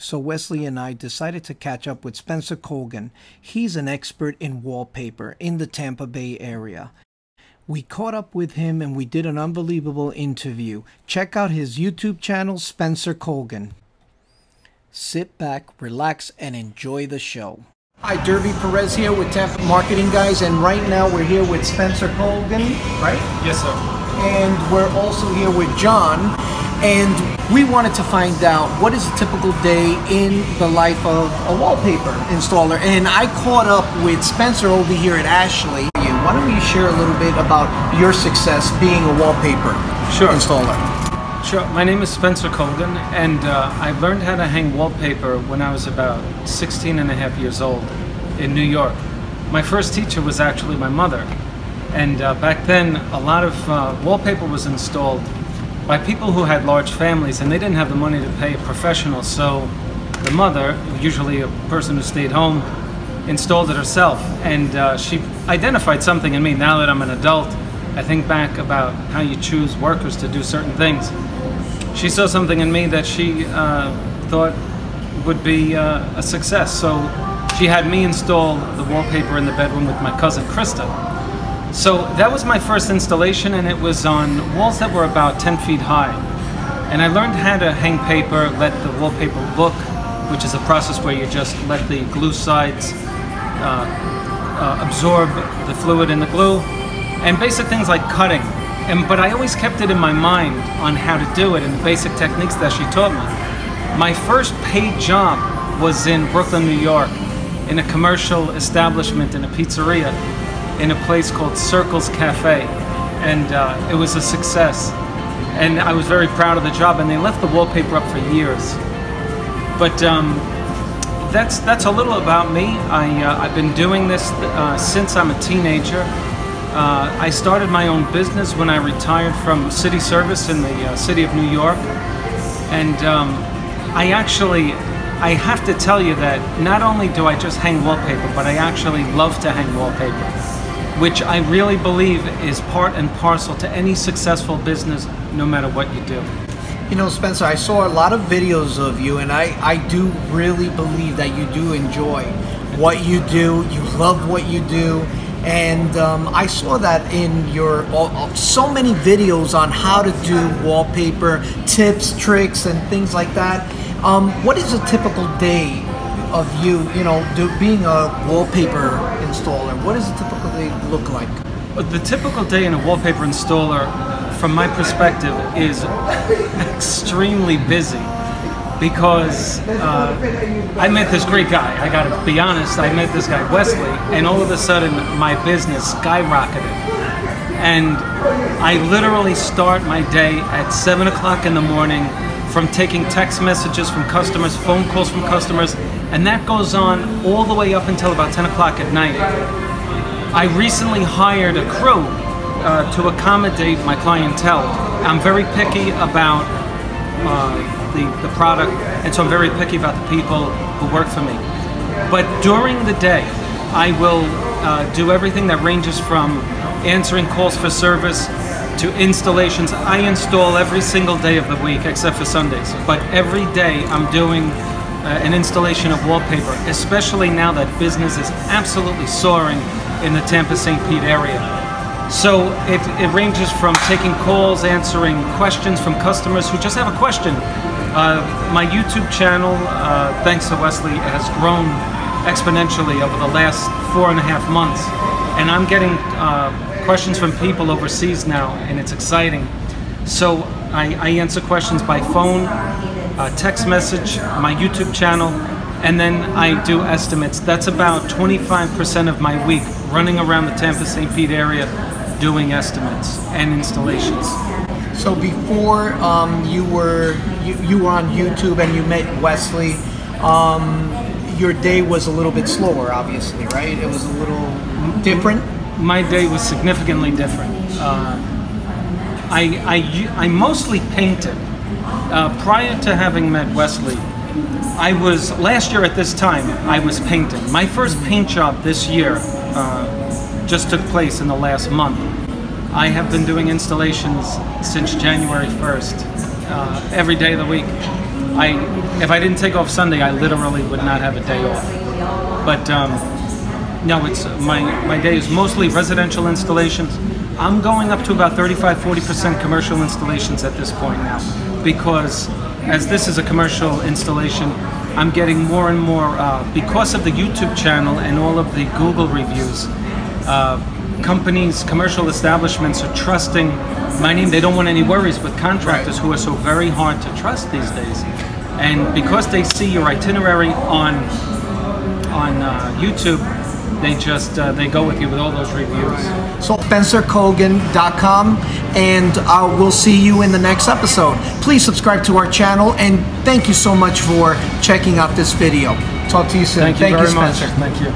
So Wesley and I decided to catch up with Spencer Colgan. He's an expert in wallpaper in the Tampa Bay area. We caught up with him and we did an unbelievable interview. Check out his YouTube channel, Spencer Colgan. Sit back, relax, and enjoy the show. Hi, Derby Perez here with Tampa Marketing Guys, and right now we're here with Spencer Colgan, right? Yes, sir. And we're also here with John, and we wanted to find out what is a typical day in the life of a wallpaper installer. And I caught up with Spencer over here at Ashley. Why don't you share a little bit about your success being a wallpaper installer? Sure. My name is Spencer Colgan, and I learned how to hang wallpaper when I was about 16 and a half years old in New York. My first teacher was actually my mother, and back then a lot of wallpaper was installed by people who had large families, and they didn't have the money to pay a professional, so the mother, usually a person who stayed home, installed it herself. And she identified something in me. Now that I'm an adult, I think back about how you choose workers to do certain things. She saw something in me that she thought would be a success. So she had me install the wallpaper in the bedroom with my cousin Krista. So that was my first installation, and it was on walls that were about 10 feet high. And I learned how to hang paper, let the wallpaper book, which is a process where you just let the glue sides absorb the fluid in the glue, and basic things like cutting. But I always kept it in my mind on how to do it and the basic techniques that she taught me. My first paid job was in Brooklyn, New York, in a commercial establishment, in a pizzeria, in a place called Circle's Cafe, and it was a success. And I was very proud of the job, and they left the wallpaper up for years. But that's a little about me. I've been doing this since I'm a teenager. I started my own business when I retired from city service in the city of New York, and I have to tell you that not only do I just hang wallpaper, but I actually love to hang wallpaper, which I really believe is part and parcel to any successful business, no matter what you do. You know, Spencer, I saw a lot of videos of you, and I do really believe that you do enjoy what you do. You love what you do. And I saw that in your so many videos on how to do wallpaper, tips, tricks, and things like that. What is a typical day of you, being a wallpaper installer? What does a typical day look like? The typical day in a wallpaper installer, from my perspective, is extremely busy, because I met this great guy. I gotta be honest, I met this guy, Wesley, and all of a sudden my business skyrocketed. And I literally start my day at 7 o'clock in the morning from taking text messages from customers, phone calls from customers, and that goes on all the way up until about 10 o'clock at night. I recently hired a crew to accommodate my clientele. I'm very picky about the product, and so I'm very picky about the people who work for me. But during the day, I will do everything that ranges from answering calls for service to installations. I install every single day of the week except for Sundays, but every day I'm doing an installation of wallpaper, especially now that business is absolutely soaring in the Tampa St. Pete area. So it ranges from taking calls, answering questions from customers who just have a question. My YouTube channel, thanks to Wesley, has grown exponentially over the last 4.5 months, and I'm getting questions from people overseas now, and it's exciting. So I answer questions by phone, text message, my YouTube channel, and then I do estimates. That's about 25% of my week, running around the Tampa St. Pete area doing estimates and installations. So before you were on YouTube and you met Wesley, your day was a little bit slower, obviously, right? It was a little different? My day was significantly different. I mostly painted. Prior to having met Wesley, last year at this time, I was painting. My first paint job this year just took place in the last month. I have been doing installations since January 1st, every day of the week. if I didn't take off Sunday, I literally would not have a day off. But no, it's my day is mostly residential installations. I'm going up to about 35-40% commercial installations at this point now, because as this is a commercial installation, I'm getting more and more, because of the YouTube channel and all of the Google reviews, companies, commercial establishments are trusting my name. They don't want any worries with contractors who are so very hard to trust these days. And because they see your itinerary on YouTube, they just they go with you with all those reviews. So SpencerColgan.com, and we'll see you in the next episode. Please subscribe to our channel, and thank you so much for checking out this video. Talk to you soon. Thank you very much. Spencer. Thank you.